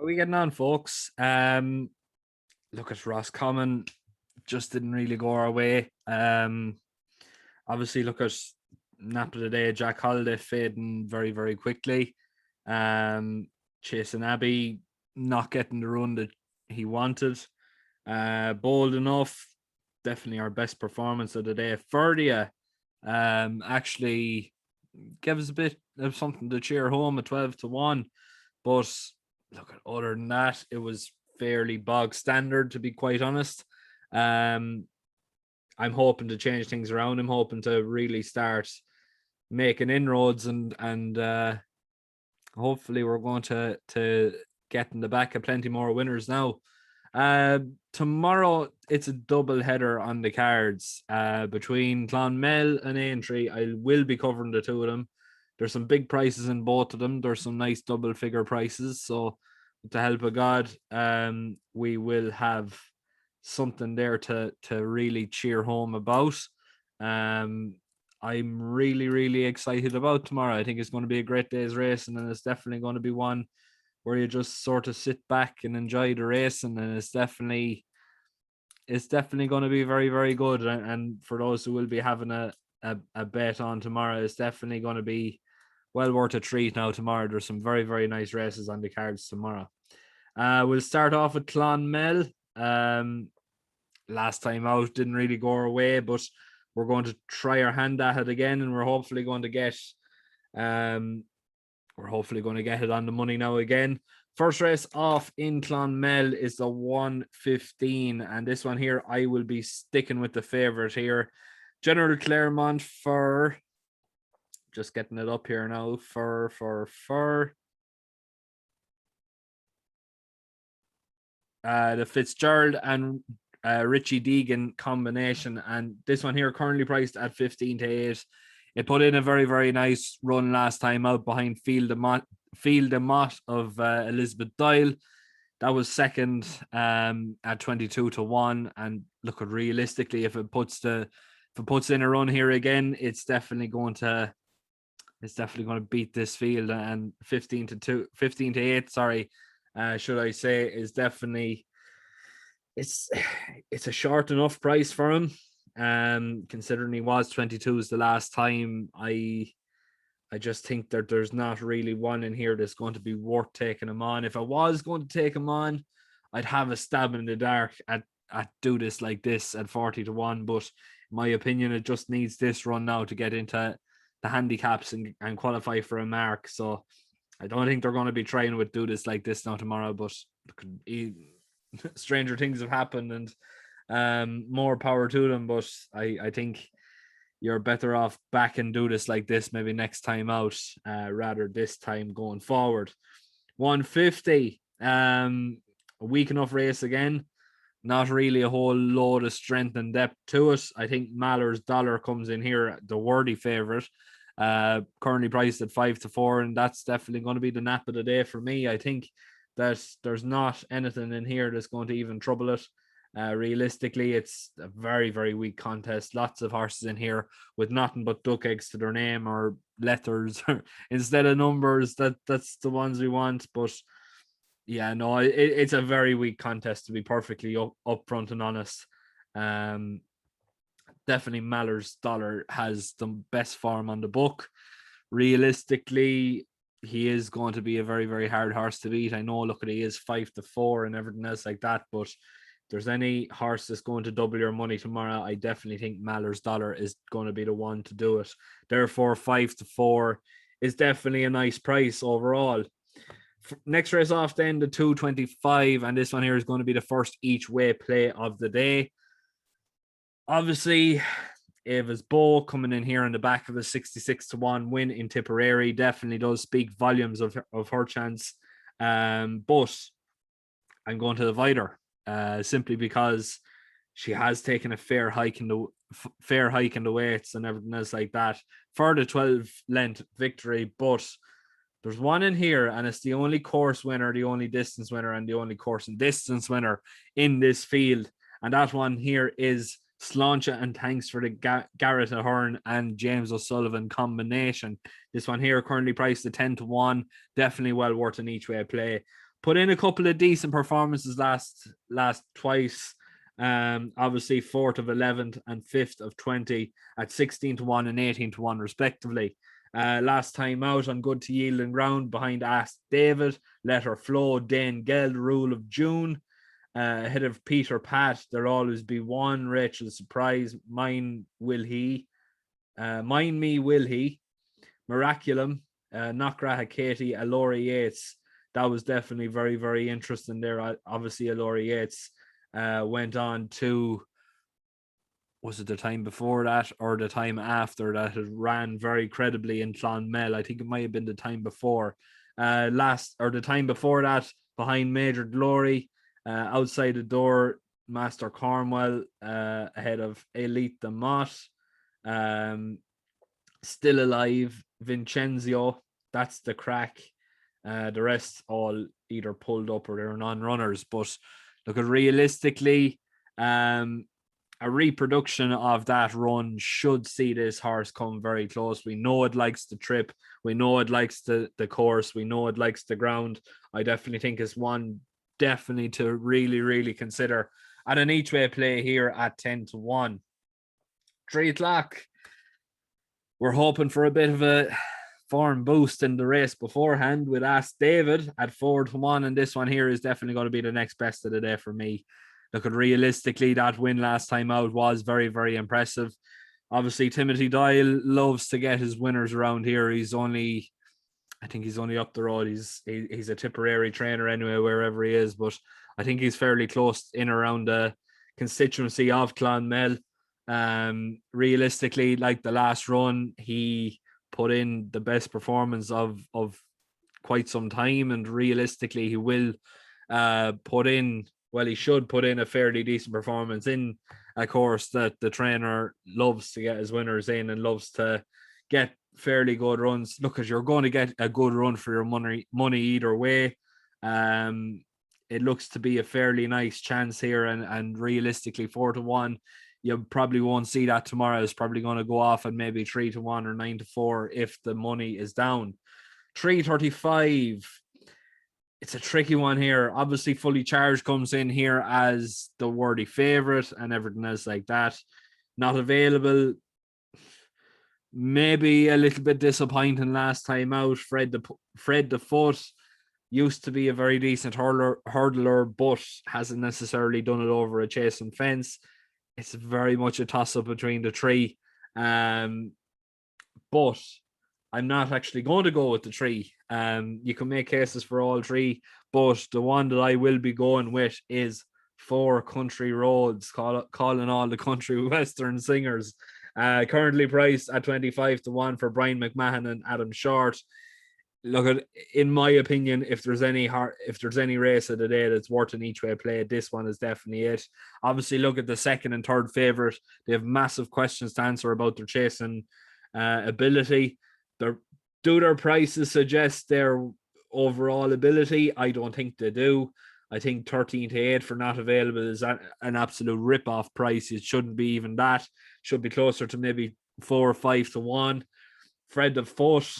How are we getting on, folks? Look at Roscommon, just didn't really go our way. Obviously, look at nap of the day, Jack Holiday fading very, very quickly. Chase and Abbey not getting the run that he wanted. Bold enough, definitely our best performance of the day. Ferdia actually gave us a bit of something to cheer home at 12-1. But look, other than that, it was fairly bog standard, to be quite honest. I'm hoping to change things around. I'm hoping to really start making inroads and hopefully we're going to get in the back of plenty more winners now. Tomorrow it's a double header on the cards between Clonmel and Aintree. I will be covering the two of them. There's some big prices in both of them. There's some nice double figure prices. So with the help of God, we will have something there to really cheer home about. I'm really, really excited about tomorrow. I think it's going to be a great day's racing, and it's definitely going to be one where you just sort of sit back and enjoy the racing, and it's definitely going to be very, very good. And for those who will be having a bet on tomorrow, it's definitely going to be well worth a treat. Now tomorrow there's some very, very nice races on the cards tomorrow. We'll start off with Clonmel. Last time out didn't really go our way, but we're going to try our hand at it again, and we're hopefully going to get it on the money now again. First race off in Clonmel is the 1:15, and this one here I will be sticking with the favourite here, General Claremont, for just getting it up here now for the Fitzgerald and Richie Deegan combination, and this one here currently priced at 15-8. It put in a very, very nice run last time out behind Field de Mott of Elizabeth Doyle. That was second at 22-1. And look, realistically, if it puts in a run here again, it's definitely going to beat this field. And 15-8, sorry, should I say, is definitely it's a short enough price for him. Considering he was 22s the last time, I just think that there's not really one in here that's going to be worth taking him on. If I was going to take him on, I'd have a stab in the dark at do this like this at 40-1. But in my opinion, it just needs this run now to get into the handicaps and qualify for a mark. So I don't think they're going to be trying with do this like this now tomorrow, but stranger things have happened, and more power to them. But I think you're better off back and do this like this maybe next time out, rather this time going forward. 150, a weak enough race again. Not really a whole load of strength and depth to it. I think Maller's Dollar comes in here, the worthy favourite, currently priced at 5-4, and that's definitely going to be the nap of the day for me. I think that there's not anything in here that's going to even trouble it. Realistically, it's a very, very weak contest. Lots of horses in here with nothing but duck eggs to their name or letters instead of numbers. That's the ones we want. But yeah, no, it's a very weak contest, to be perfectly upfront and honest. Definitely Maller's Dollar has the best form on the book. Realistically, he is going to be a very, very hard horse to beat. I know, look at he is 5-4 and everything else like that, but if there's any horse that's going to double your money tomorrow, I definitely think Maller's Dollar is going to be the one to do it. Therefore, 5-4 is definitely a nice price overall. Next race off then, the 225, and this one here is going to be the first each way play of the day. Obviously, Ava's Bow coming in here on the back of a 66-1 win in Tipperary definitely does speak volumes of her chance. But I'm going to divide her simply because she has taken a fair hike in the weights and everything else like that for the 12-length victory. But there's one in here, and it's the only course winner, the only distance winner, and the only course and distance winner in this field. And that one here is Sláinte, and thanks for the Garrett Ahern and James O'Sullivan combination. This one here currently priced at 10-1, definitely well worth an each way play. put in a couple of decent performances last twice. Obviously 4th of 11th and 5th of 20 at 16-1 and 18-1 respectively. Last time out on good to yielding ground behind Ask David, Let Her Flow, Dane Geld, Rule of June. Ahead of Peter Pat, There'll Always Be One, Rachel Surprise, Mine Will He, Mine Me Will He, Miraculum, Knockgraha Katie, Alora Yates. That was definitely very, very interesting there. Obviously, Alora Yates went on to, was it the time before that or the time after that, it ran very credibly in Clonmel? I think it might have been the time before. The time before that, behind Major Glory, outside the door, Master Cornwell, ahead of Elite the Mott. Still Alive, Vincenzo, that's the crack. The rest all either pulled up or they're non-runners. But look, realistically, a reproduction of that run should see this horse come very close. We know it likes the trip. We know it likes the course. We know it likes the ground. I definitely think it's one definitely to really, really consider at an each way play here at 10-1. 3 o'clock. We're hoping for a bit of a form boost in the race beforehand with Ask David at 4-1, and this one here is definitely going to be the next best of the day for me. Look, realistically, that win last time out was very, very impressive. Obviously, Timothy Doyle loves to get his winners around here. I think he's only up the road. He's a Tipperary trainer anyway, wherever he is, but I think he's fairly close in around the constituency of Clonmel. Realistically, like the last run, he put in the best performance of quite some time, and realistically, he will he should put in a fairly decent performance in a course that the trainer loves to get his winners in and loves to get fairly good runs. Look, as you're going to get a good run for your money either way. It looks to be a fairly nice chance here, and realistically 4-1, you probably won't see that tomorrow. It's probably going to go off at maybe 3-1 or 9-4 if the money is down. 335. It's a tricky one here. Obviously, Fully Charged comes in here as the worthy favorite and everything else like that. Not available. Maybe a little bit disappointing last time out. Fred the Foot used to be a very decent hurdler, but hasn't necessarily done it over a chasing fence. It's very much a toss-up between the three. But I'm not actually going to go with the three. You can make cases for all three, but the one that I will be going with is 4 Country Roads, calling all the country western singers. Currently priced at 25-1 for Brian McMahon and Adam Short. Look, in my opinion, if there's any race of the day that's worth an each way play, this one is definitely it. Obviously, look at the second and third favorite. They have massive questions to answer about their chasing ability. Do their prices suggest their overall ability? I don't think they do. I think 13-8 for not available is an absolute rip-off price. It shouldn't be even that. Should be closer to maybe 4 or 5-1. Fred the Foot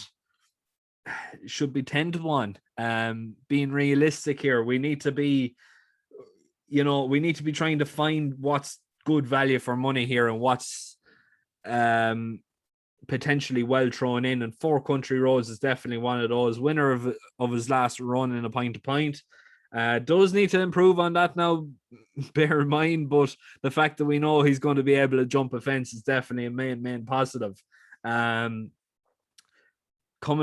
should be 10-1. Being realistic here, we need to be trying to find what's good value for money here and what's potentially well thrown in. And 4 Country Roads is definitely one of those. Winner of his last run in a point to point. Does need to improve on that now, bear in mind, but the fact that we know he's going to be able to jump a fence is definitely a main positive. Coming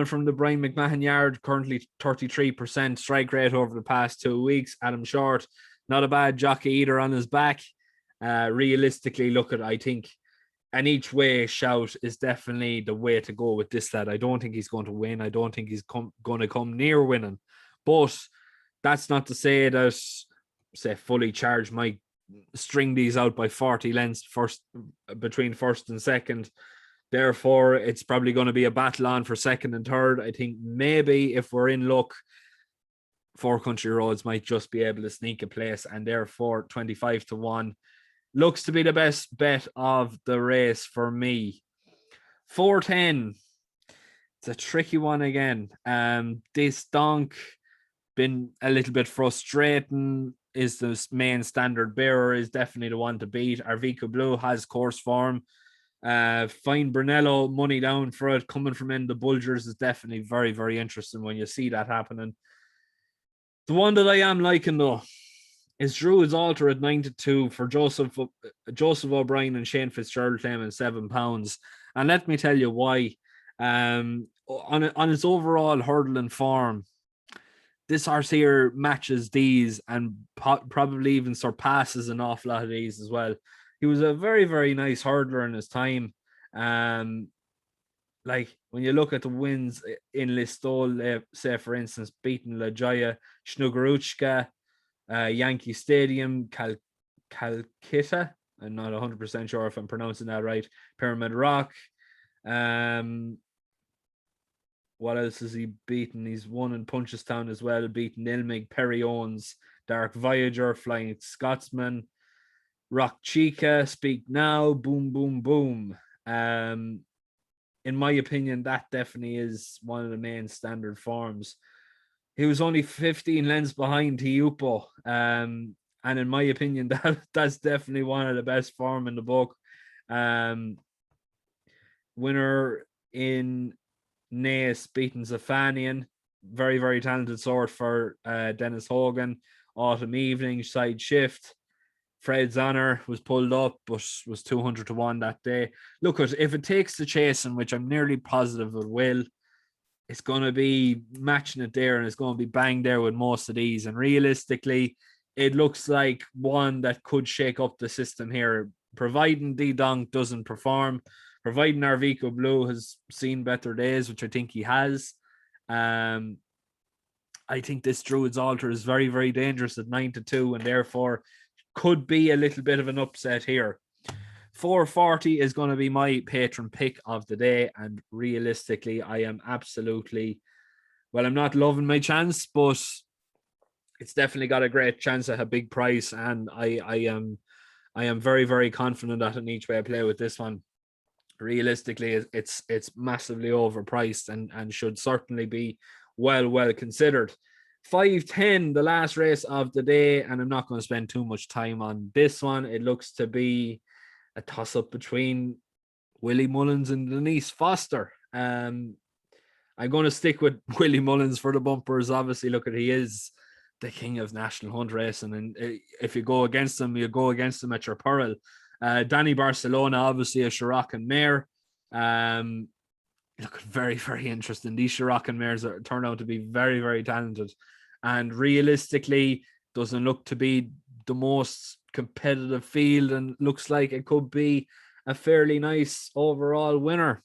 from the Brian McMahon yard, currently 33% strike rate over the past 2 weeks. Adam Short, not a bad jockey either on his back. Realistically, I think an each way shout is definitely the way to go with this lad. I don't think he's going to win. I don't think he's going to come near winning. But that's not to say that, Fully Charged might string these out by 40 lengths between first and second. Therefore, it's probably going to be a battle on for second and third. I think maybe if we're in luck, 4 Country Roads might just be able to sneak a place, and therefore 25-1 looks to be the best bet of the race for me. 410. It's a tricky one again. This donk been a little bit frustrating. Is the main standard bearer, is definitely the one to beat. Arvico Blue has course form. Fine Brunello, money down for it, coming from in the Bulgers is definitely very, very interesting when you see that happening. The one that I am liking though is Druid's Altar at 9-2 for Joseph O'Brien and Shane Fitzgerald claiming £7. And let me tell you why. On its overall hurdling form, this horse here matches these and probably even surpasses an awful lot of these as well. He was a very, very nice hurdler in his time. Like when you look at the wins in Listol, say for instance, beating La Joya, Snugaruchka, Yankee Stadium, Calcutta. I'm not 100% sure if I'm pronouncing that right. Pyramid Rock. What else has he beaten? He's won in Punchestown as well, beaten Ilmig, Perry Owens, Dark Voyager, Flying Scotsman, Rock Chica, Speak Now, Boom, Boom, Boom. In my opinion, that definitely is one of the main standard forms. He was only 15 lengths behind Tiupo. And in my opinion, that's definitely one of the best form in the book. Winner in Naas beating Zafanian. Very, very talented sort for Dennis Hogan. Autumn Evening, Side Shift. Fred's Honor was pulled up, but was 200-1 that day. Look, if it takes the chasing, which I'm nearly positive it will, it's going to be matching it there and it's going to be bang there with most of these. And realistically, it looks like one that could shake up the system here, providing D-Donk doesn't perform, providing Arvico Blue has seen better days, which I think he has. I think this Druid's Altar is very, very dangerous at 9-2 and therefore could be a little bit of an upset here. 440 is going to be my patron pick of the day, and realistically, I am absolutely, well, I'm not loving my chance, but it's definitely got a great chance at a big price, and I am very, very confident that in each way I play with this one. Realistically, it's massively overpriced and should certainly be well considered. 5:10, the last race of the day, and I'm not going to spend too much time on this one. It looks to be a toss-up between Willie Mullins and Denise Foster. I'm going to stick with Willie Mullins for the bumpers. Obviously, look at, he is the king of national hunt racing, and if you go against him, you go against him at your peril. Danny Barcelona, obviously a Shirakan mare. Look, very, very interesting. These Shirakan mares turn out to be very, very talented, and realistically doesn't look to be the most competitive field, and looks like it could be a fairly nice overall winner.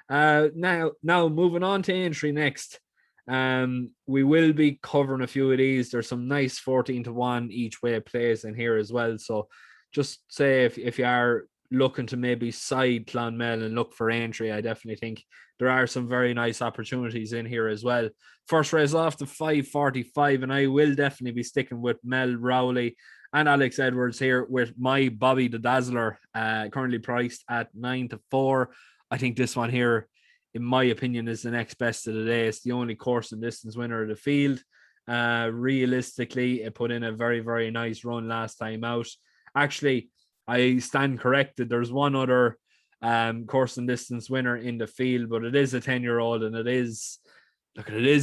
Now moving on to Aintree next. We will be covering a few of these. There's some nice 14-1 each way plays in here as well. So just say if you are looking to maybe side Clonmel and look for Aintree, I definitely think there are some very nice opportunities in here as well. First race off the 5:45, and I will definitely be sticking with Mel Rowley and Alex Edwards here with my Bobby the Dazzler, currently priced at 9-4. I think this one here, in my opinion, is the next best of the day. It's the only course and distance winner of the field. Realistically, it put in a very, very nice run last time out. Actually, I stand corrected. There's one other course and distance winner in the field, but it is a 10-year-old, and it is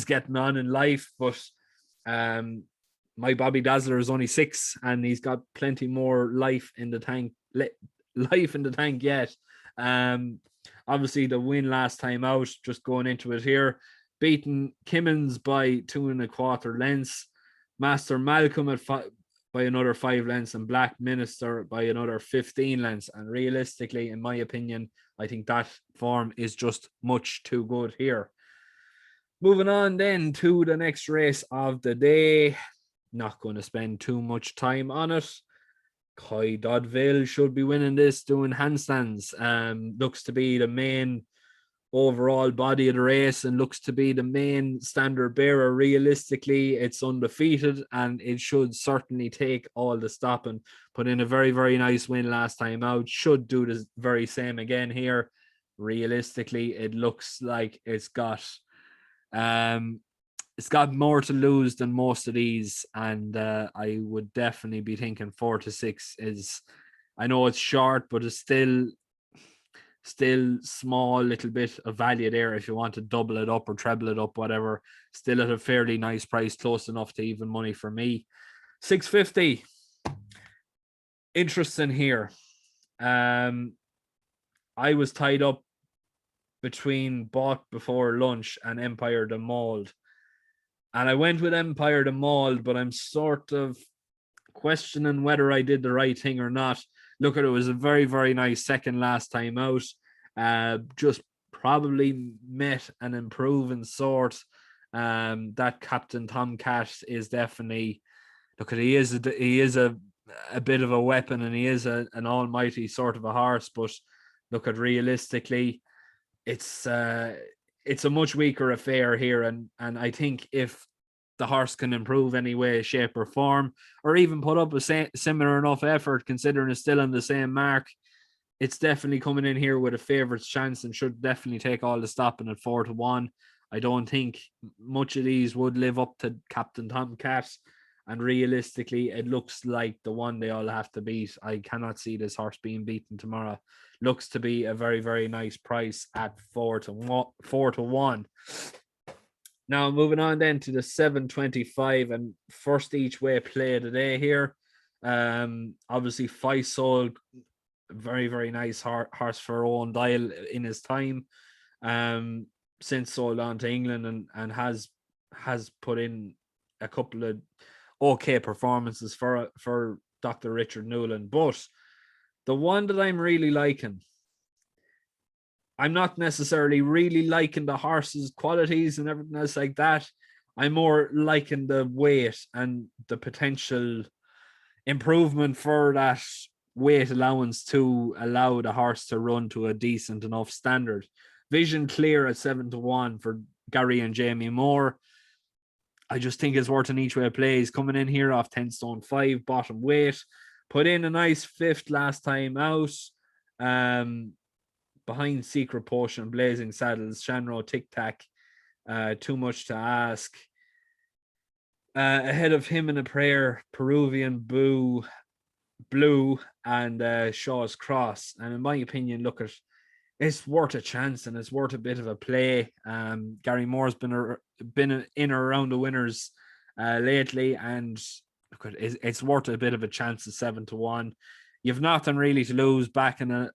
getting on in life. But my Bobby Dazzler is only 6, and he's got plenty more life in the tank yet. Obviously the win last time out, just going into it here, beaten Kimmins by 2.25 lengths, Master Malcolm by another 5 lengths, and Black Minister by another 15 lengths. And realistically, in my opinion, I think that form is just much too good here. Moving on then to the next race of the day. Not going to spend too much time on it. Kai Dodville should be winning this, doing handstands. Looks to be the main overall body of the race and looks to be the main standard bearer. Realistically, it's undefeated and it should certainly take all the stopping. Put in a very, very nice win last time out. Should do the very same again here. Realistically, it looks like it's got it's got more to lose than most of these, and I would definitely be thinking 4-6 is. I know it's short, but it's still small little bit of value there if you want to double it up or treble it up, whatever. Still at a fairly nice price, close enough to even money for me. 650. Interesting here. I was tied up between Bought Before Lunch and Empire the Mold. And I went with Empire the Mold, but I'm sort of questioning whether I did the right thing or not. Look, it was a very, very nice second last time out. Just probably met an improving sort. That Captain Tomcat is definitely, look, he is a bit of a weapon, and he is an almighty sort of a horse. But look, at realistically, it's a much weaker affair here, and I think if the horse can improve any way, shape, or form, or even put up a similar enough effort, considering it's still on the same mark, it's definitely coming in here with a favourite's chance and should definitely take all the stopping at 4-1. I don't think much of these would live up to Captain Tomcat, and realistically, it looks like the one they all have to beat. I cannot see this horse being beaten tomorrow. Looks to be a very, very nice price at 4-1. Now, moving on then to the 725 and first each way play today here. Obviously, Faisal, very, very nice horse for Owen Dial in his time. Since sold on to England and has put in a couple of okay performances for Dr. Richard Newland. But the one that I'm really liking, I'm not necessarily really liking the horse's qualities and everything else like that. I'm more liking the weight and the potential improvement for that weight allowance to allow the horse to run to a decent enough standard. Vision Clear at 7-1 for Gary and Jamie Moore. I just think it's worth an each way play. He's coming in here off 10 stone 5, bottom weight. Put in a nice fifth last time out. Behind Secret Potion, Blazing Saddles, Shanro, Tic Tac, Too Much to Ask. Ahead of Him in a Prayer, Peruvian Blue, and Shaw's Cross. And in my opinion, look, it's worth a chance and it's worth a bit of a play. Gary Moore's been in or around the winners lately, and look, it's worth a bit of a chance at 7-1. You've nothing really to lose back in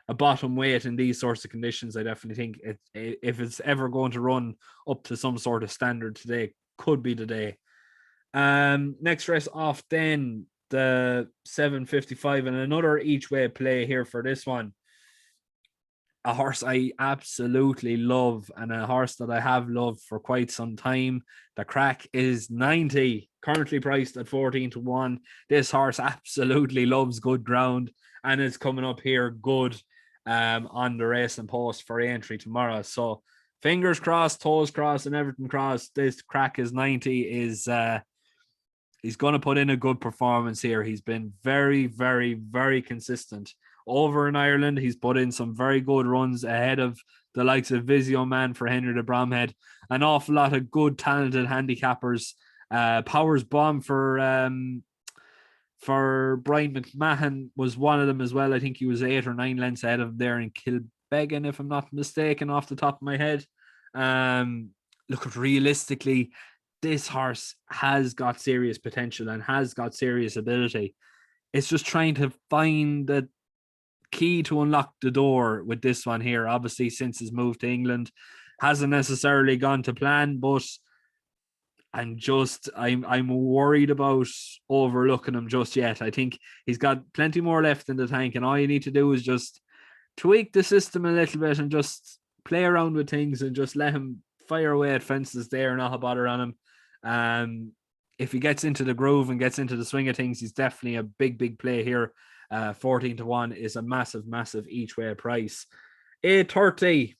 a bottom weight in these sorts of conditions. I definitely think if it's ever going to run up to some sort of standard today, could be the day. Next race off then, the 755, and another each way play here for this one. A horse I absolutely love, and a horse that I have loved for quite some time. The crack is 90, currently priced at 14-1. This horse absolutely loves good ground and is coming up here good on the racing post for Aintree tomorrow. So fingers crossed, toes crossed, and everything crossed. This crack is 90 is he's going to put in a good performance here. He's been very, very, very consistent over in Ireland. He's put in some very good runs ahead of the likes of Vizio Man for Henry de Bromhead. An awful lot of good, talented handicappers. Powers Bomb for Brian McMahon was one of them as well. I think he was 8 or 9 lengths ahead of him there in Kilbeggan, if I'm not mistaken, off the top of my head. Look, realistically, this horse has got serious potential and has got serious ability. It's just trying to find the key to unlock the door with this one here. Obviously, since his move to England, hasn't necessarily gone to plan, but I'm worried about overlooking him just yet. I think he's got plenty more left in the tank, and all you need to do is just tweak the system a little bit and just play around with things and just let him fire away at fences there, not a bother on him. If he gets into the groove and gets into the swing of things, he's definitely a big play here. 14-1 is a massive each way price. 830.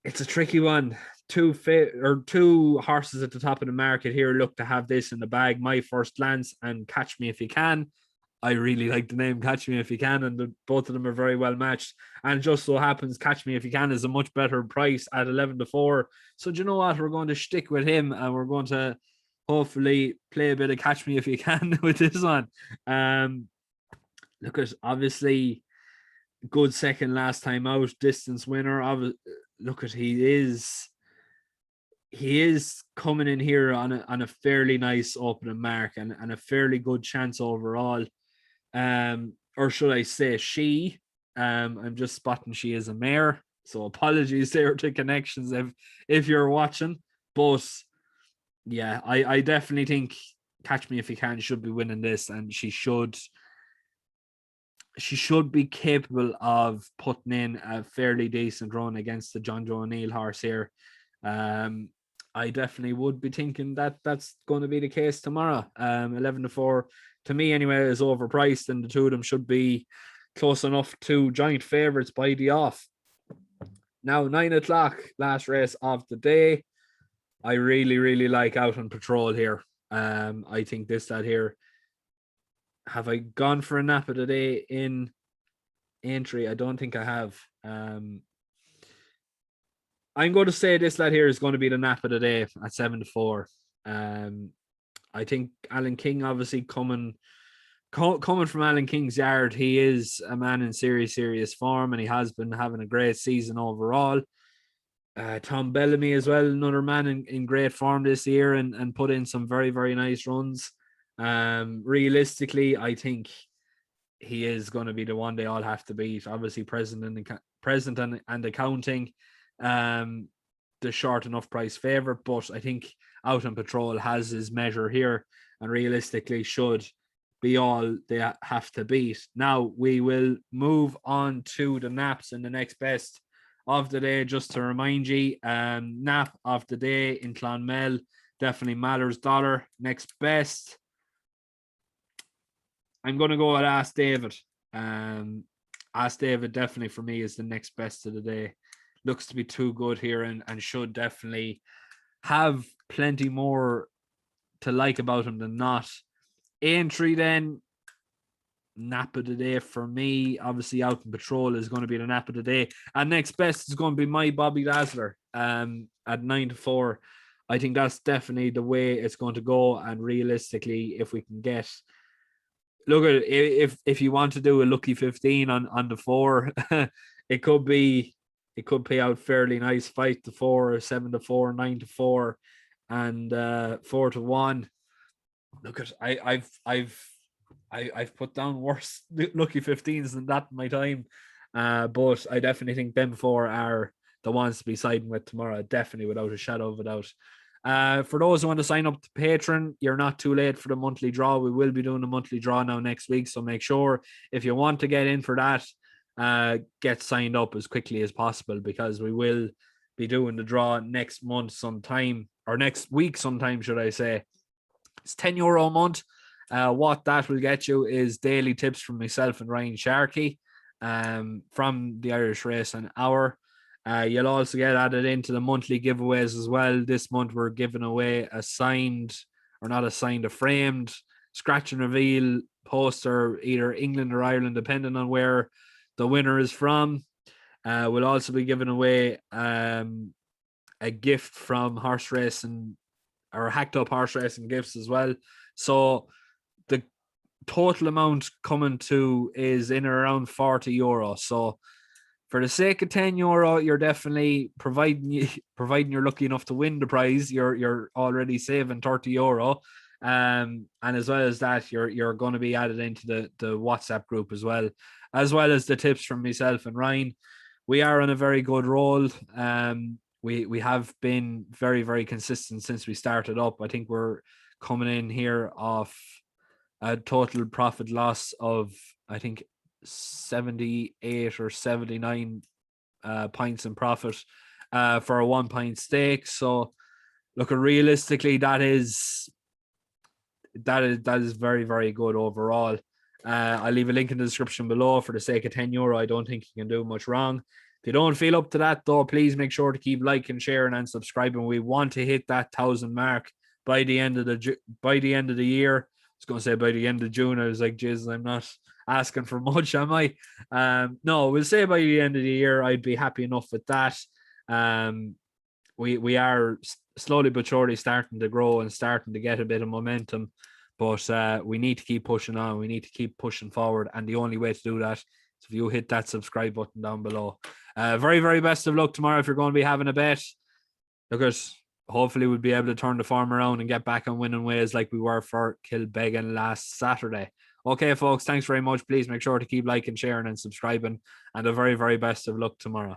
It's a tricky one. Two horses at the top of the market here look to have this in the bag. My First Glance and Catch Me If You Can. I really like the name Catch Me If You Can, and both of them are very well matched. And just so happens, Catch Me If You Can is a much better price at 11-4. So do you know what? We're going to stick with him, and we're going to hopefully play a bit of Catch Me If You Can with this one. Look at obviously good second last time out, distance winner. Look at he is coming in here on a fairly nice opening mark and a fairly good chance overall. Or should I say she? I'm just spotting she is a mare, so apologies there to connections if you're watching. But yeah, I definitely think Catch Me If You Can should be winning this, and she should be capable of putting in a fairly decent run against the John Joe O'Neill horse here. I definitely would be thinking that that's going to be the case tomorrow. 11-4 to me anyway is overpriced, and the two of them should be close enough to giant favourites by the off. Now 9:00, last race of the day. I really, really like Out on Patrol here. I think this lad here. Have I gone for a nap of the day in Aintree? I don't think I have. I'm going to say this lad here is going to be the nap of the day at 7-4. I think Alan King, obviously coming from Alan King's yard, he is a man in serious form, and he has been having a great season overall. Tom Bellamy as well, another man in great form this year and put in some very, very nice runs. Realistically, I think he is going to be the one they all have to beat. Obviously, present and accounting, the short enough price favorite, but I think Out on Patrol has his measure here, and realistically should be all they have to beat. Now we will move on to the naps in the next best of the day. Just to remind you, nap of the day in Clonmel, definitely Maller's Dollar. Next best, I'm going to go with Ask David. Ask David definitely for me is the next best of the day. Looks to be too good here and should definitely have plenty more to like about him than not. Aintree then, nap of the day for me. Obviously, Out on Patrol is going to be the nap of the day. And next best is going to be my Bobby Dazzler at 9-4. I think that's definitely the way it's going to go. And realistically, if we can get... Look at it, if you want to do a lucky 15 on the 4, it could pay out fairly nice. 5-4, 7-4, 9-4, and 4-1. Look at I've put down worse lucky 15s than that in my time, but I definitely think them 4 are the ones to be siding with tomorrow, definitely without a shadow of a doubt. For those who want to sign up to Patreon, you're not too late for the monthly draw. We will be doing a monthly draw now next week, so make sure if you want to get in for that, get signed up as quickly as possible, because we will be doing the draw next month sometime, or next week sometime, should I say. It's €10 a month. What that will get you is daily tips from myself and Ryan Sharkey from the Irish Race an Hour. You'll also get added into the monthly giveaways as well. This month we're giving away a framed scratch and reveal poster, either England or Ireland, depending on where the winner is from. We'll also be giving away a gift from Horse Racing, or Hacked Up Horse Racing Gifts as well. So the total amount coming to is in around €40. So for the sake of €10, you're definitely providing you're lucky enough to win the prize. You're already saving €30. And as well as that, you're going to be added into the WhatsApp group as well as the tips from myself and Ryan. We are on a very good roll. We have been very, very consistent since we started up. I think we're coming in here off a total profit loss of, I think, 78 or 79 pints in profit for a 1 pint stake. So look, realistically, that is very, very good overall. I'll leave a link in the description below. For the sake of €10, I don't think you can do much wrong. If you don't feel up to that, though, please make sure to keep liking, sharing, and subscribing. We want to hit that 1,000 mark by the end of the year. was going to say by the end of June, I was like, Jesus, I'm not asking for much, am I? No, we'll say by the end of the year, I'd be happy enough with that. We are slowly but surely starting to grow and starting to get a bit of momentum, but we need to keep pushing on. We need to keep pushing forward, and the only way to do that is if you hit that subscribe button down below. Very, very best of luck tomorrow if you're going to be having a bet, because hopefully we'll be able to turn the form around and get back on winning ways like we were for Kilbeggan last Saturday. Okay, folks, thanks very much. Please make sure to keep liking, sharing, and subscribing, and a very, very best of luck tomorrow.